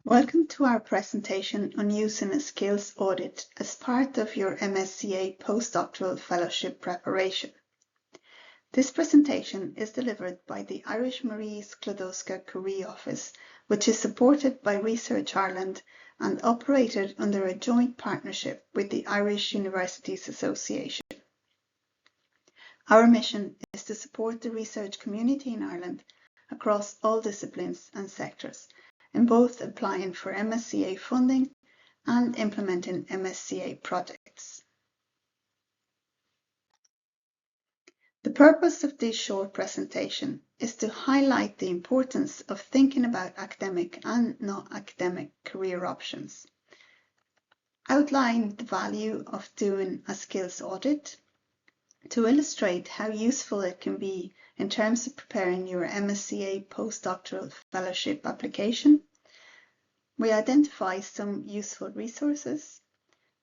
Welcome to our presentation on using a skills audit as part of your MSCA Postdoctoral Fellowship preparation. This presentation is delivered by the Irish Marie Sklodowska Curie Office, which is supported by Research Ireland and operated under a joint partnership with the Irish Universities Association. Our mission is to support the research community in Ireland across all disciplines and sectors, in both applying for MSCA funding and implementing MSCA projects. The purpose of this short presentation is to highlight the importance of thinking about academic and non-academic career options, outline the value of doing a skills audit, to illustrate how useful it can be in terms of preparing your MSCA Postdoctoral Fellowship application. We identify some useful resources,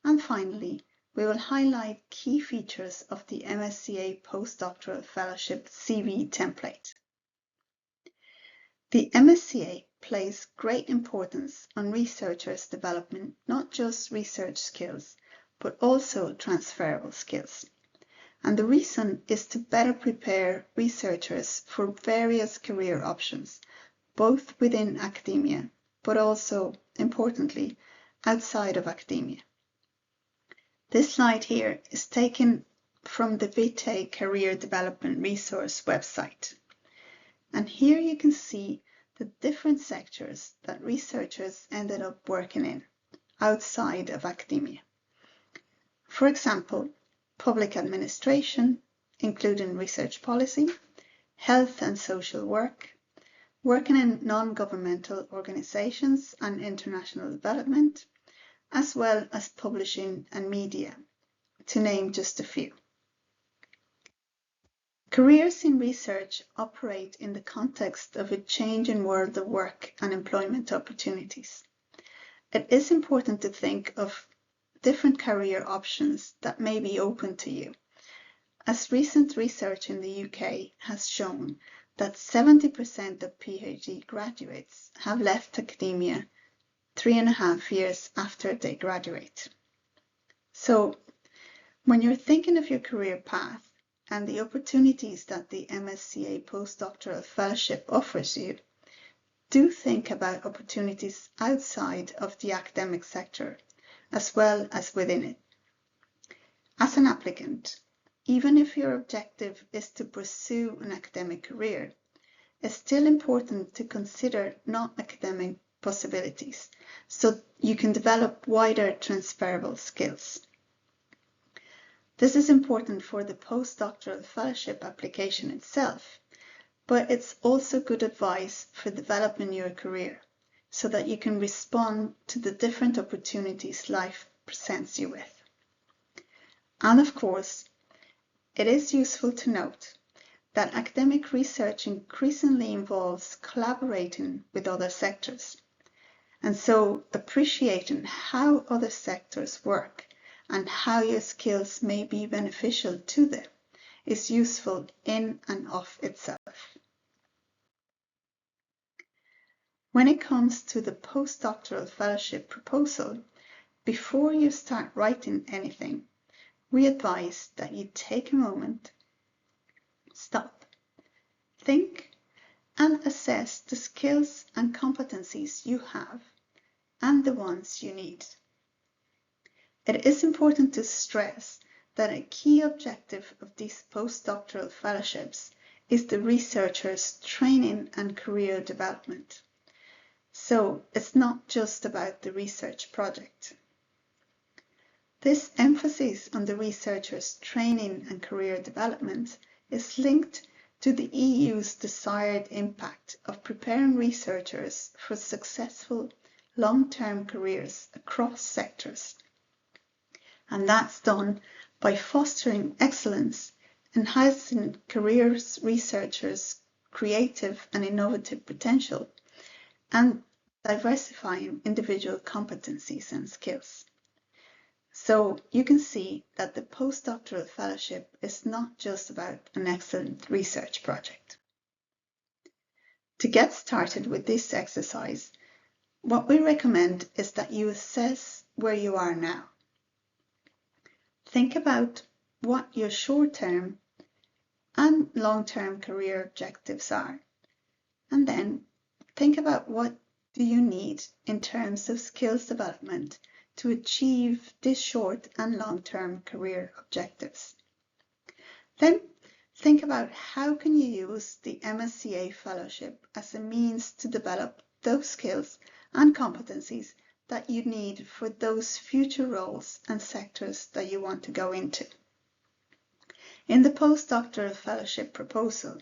and finally, we will highlight key features of the MSCA Postdoctoral Fellowship CV template. The MSCA places great importance on researchers' development, not just research skills, but also transferable skills. And the reason is to better prepare researchers for various career options, both within academia, but also, importantly, outside of academia. This slide here is taken from the Vitae Career Development Resource website. And here you can see the different sectors that researchers ended up working in outside of academia. For example, public administration, including research policy, health and social work, working in non-governmental organizations and international development, as well as publishing and media, to name just a few. Careers in research operate in the context of a changing world of work and employment opportunities. It is important to think of different career options that may be open to you, as recent research in the UK has shown that 70% of PhD graduates have left academia 3.5 years after they graduate. So, when you're thinking of your career path and the opportunities that the MSCA Postdoctoral Fellowship offers you, do think about opportunities outside of the academic sector, as well as within it. As an applicant, even if your objective is to pursue an academic career, it's still important to consider non-academic possibilities so you can develop wider transferable skills. This is important for the postdoctoral fellowship application itself, but it's also good advice for developing your career so that you can respond to the different opportunities life presents you with. And of course, it is useful to note that academic research increasingly involves collaborating with other sectors, and so appreciating how other sectors work and how your skills may be beneficial to them is useful in and of itself. When it comes to the postdoctoral fellowship proposal, before you start writing anything, we advise that you take a moment, stop, think, and assess the skills and competencies you have and the ones you need. It is important to stress that a key objective of these postdoctoral fellowships is the researcher's training and career development. So it's not just about the research project. This emphasis on the researcher's training and career development is linked to the EU's desired impact of preparing researchers for successful long-term careers across sectors. And that's done by fostering excellence, enhancing careers researchers' creative and innovative potential, and diversifying individual competencies and skills. So you can see that the postdoctoral fellowship is not just about an excellent research project. To get started with this exercise, what we recommend is that you assess where you are now. Think about what your short-term and long-term career objectives are, and then think about what do you need in terms of skills development to achieve these short and long-term career objectives. Then think about how can you use the MSCA Fellowship as a means to develop those skills and competencies that you need for those future roles and sectors that you want to go into. In the Postdoctoral Fellowship proposal,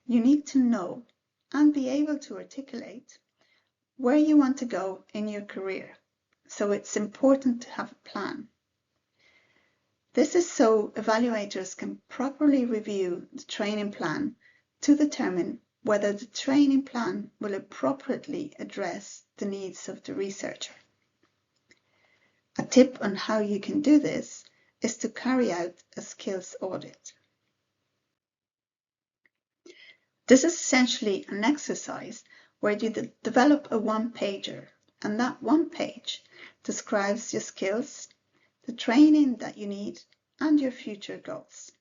you need to know and be able to articulate where you want to go in your career, so it's important to have a plan. This is so evaluators can properly review the training plan to determine whether the training plan will appropriately address the needs of the researcher. A tip on how you can do this is to carry out a skills audit. This is essentially an exercise where you develop a one-pager, and that one page describes your skills, the training that you need, and your future goals.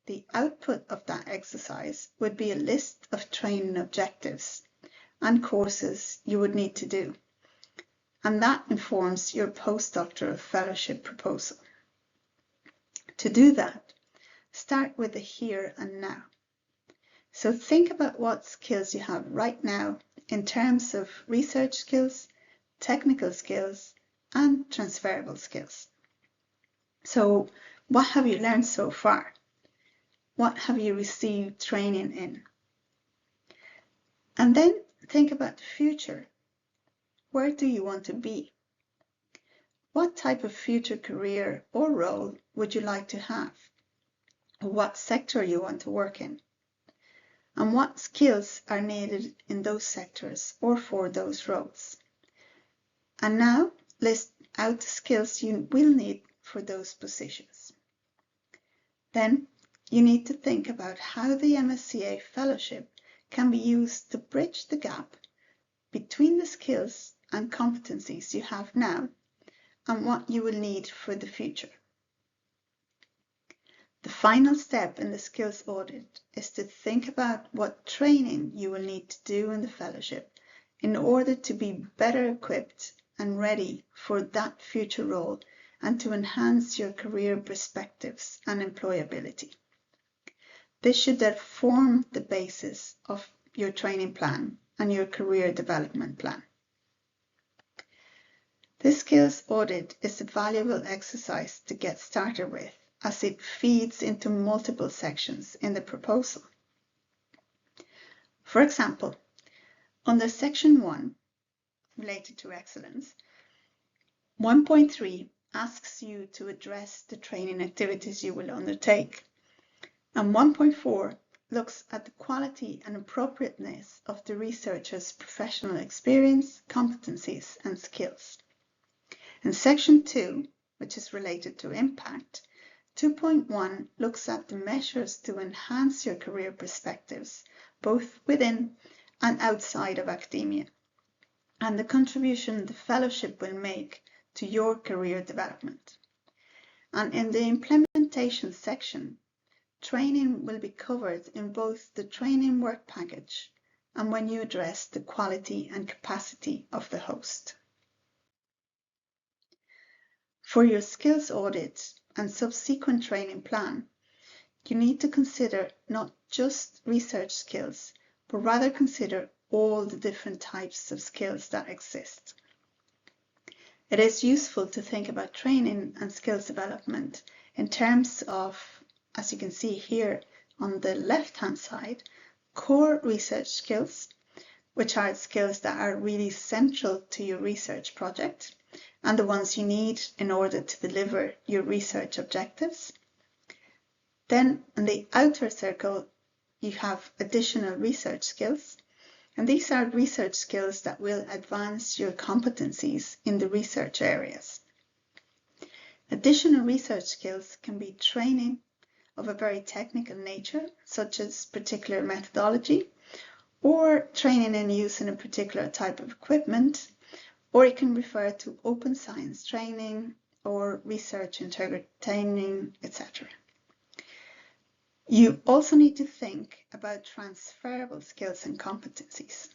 The output of that exercise would be a list of training objectives and courses you would need to do, and that informs your postdoctoral fellowship proposal. To do that, start with the here and now. So think about what skills you have right now in terms of research skills, technical skills, and transferable skills. So what have you learned so far? What have you received training in? And then think about the future. Where do you want to be? What type of future career or role would you like to have? What sector you want to work in? And what skills are needed in those sectors or for those roles? And now list out the skills you will need for those positions. Then you need to think about how the MSCA Fellowship can be used to bridge the gap between the skills and competencies you have now and what you will need for the future. The final step in the skills audit is to think about what training you will need to do in the fellowship in order to be better equipped and ready for that future role and to enhance your career perspectives and employability. This should then form the basis of your training plan and your career development plan. This skills audit is a valuable exercise to get started with, as it feeds into multiple sections in the proposal. For example, under section 1, related to excellence, 1.3 asks you to address the training activities you will undertake, and 1.4 looks at the quality and appropriateness of the researcher's professional experience, competencies, and skills. In section 2, which is related to impact, 2.1 looks at the measures to enhance your career perspectives, both within and outside of academia, and the contribution the fellowship will make to your career development. And in the implementation section, training will be covered in both the training work package and when you address the quality and capacity of the host. For your skills audit and subsequent training plan, you need to consider not just research skills, but rather consider all the different types of skills that exist. It is useful to think about training and skills development in terms of, as you can see here on the left-hand side, core research skills, which are skills that are really central to your research project and the ones you need in order to deliver your research objectives. Then in the outer circle, you have additional research skills, and these are research skills that will advance your competencies in the research areas. Additional research skills can be training of a very technical nature, such as particular methodology, or training in using a particular type of equipment, or it can refer to open science training or research integrity training, etc. You also need to think about transferable skills and competencies,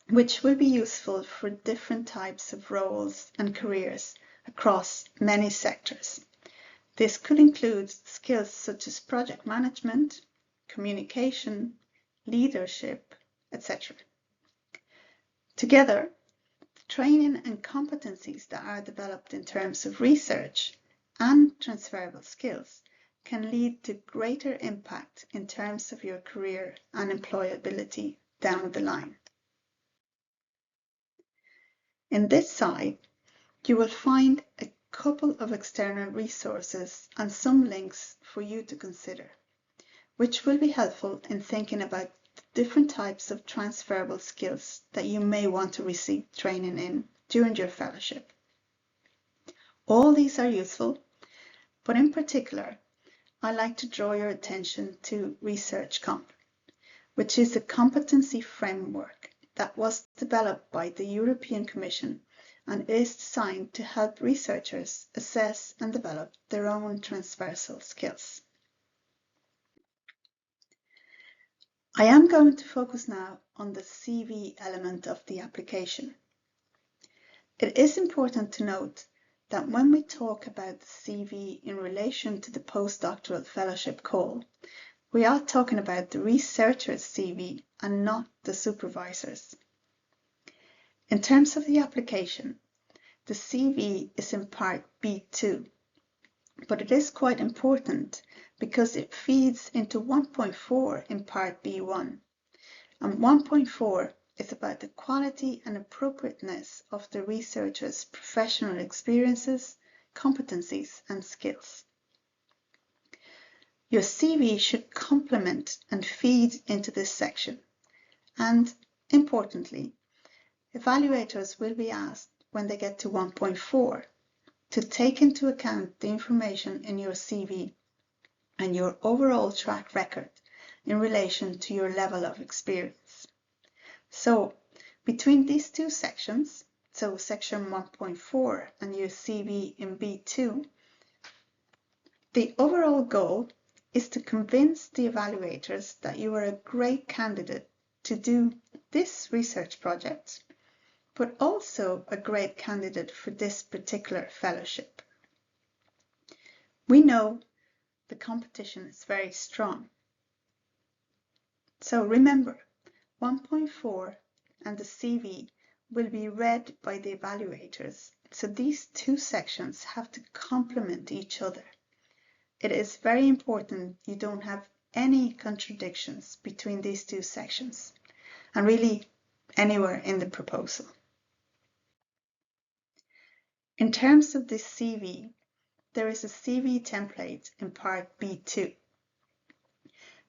which will be useful for different types of roles and careers across many sectors. This could include skills such as project management, communication, leadership, etc. Together, the training and competencies that are developed in terms of research and transferable skills can lead to greater impact in terms of your career and employability down the line. In this side, you will find a couple of external resources and some links for you to consider, which will be helpful in thinking about the different types of transferable skills that you may want to receive training in during your fellowship. All these are useful, but in particular, I like to draw your attention to ResearchComp, which is a competency framework that was developed by the European Commission and is designed to help researchers assess and develop their own transversal skills. I am going to focus now on the CV element of the application. It is important to note that when we talk about the CV in relation to the postdoctoral fellowship call, we are talking about the researcher's CV and not the supervisor's. In terms of the application, the CV is in part B2, but it is quite important because it feeds into 1.4 in part B1, and 1.4 is about the quality and appropriateness of the researcher's professional experiences, competencies, and skills. Your CV should complement and feed into this section, and importantly, evaluators will be asked when they get to 1.4 to take into account the information in your CV and your overall track record in relation to your level of experience. So, between these two sections, so section 1.4 and your CV in B2, the overall goal is to convince the evaluators that you are a great candidate to do this research project, but also a great candidate for this particular fellowship. We know the competition is very strong. So remember, 1.4 and the CV will be read by the evaluators, so these two sections have to complement each other. It is very important you don't have any contradictions between these two sections, and really anywhere in the proposal. In terms of this CV, there is a CV template in part B2.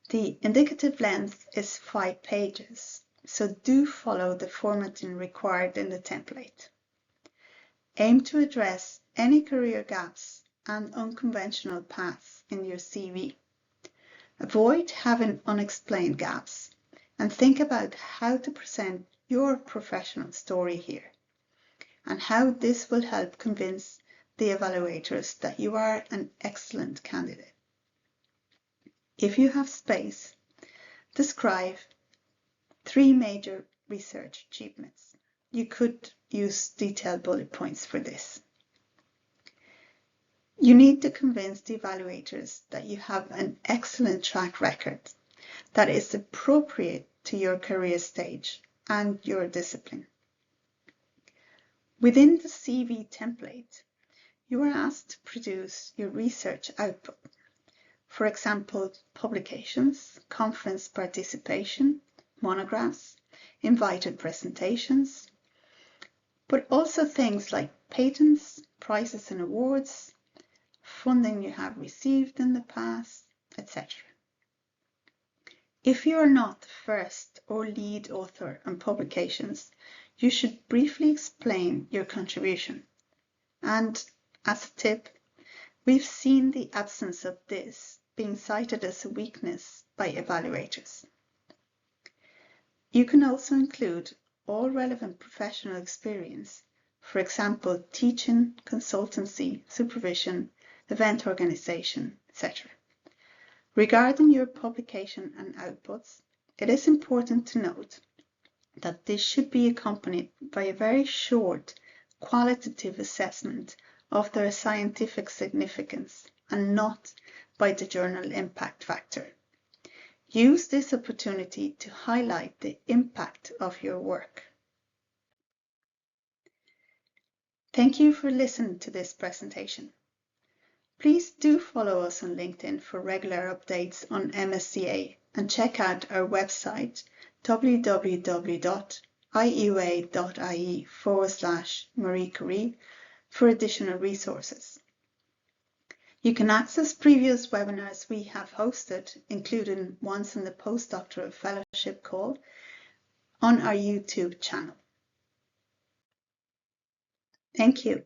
The indicative length is 5 pages, so do follow the formatting required in the template. Aim to address any career gaps and unconventional paths in your CV. Avoid having unexplained gaps and think about how to present your professional story here and how this will help convince the evaluators that you are an excellent candidate. If you have space, describe 3 major research achievements. You could use detailed bullet points for this. You need to convince the evaluators that you have an excellent track record that is appropriate to your career stage and your discipline. Within the CV template, you are asked to produce your research output. For example, publications, conference participation, monographs, invited presentations, but also things like patents, prizes and awards, funding you have received in the past, etc. If you are not the first or lead author on publications, you should briefly explain your contribution. And as a tip, we've seen the absence of this being cited as a weakness by evaluators. You can also include all relevant professional experience for example, teaching, consultancy, supervision, event organization, etc. Regarding your publication and outputs, it is important to note that this should be accompanied by a very short qualitative assessment of their scientific significance and not by the journal impact factor. Use this opportunity to highlight the impact of your work. Thank you for listening to this presentation. Please do follow us on LinkedIn for regular updates on MSCA and check out our website www.iua.ie/Marie Curie for additional resources. You can access previous webinars we have hosted, including ones in the Postdoctoral Fellowship call, on our YouTube channel. Thank you.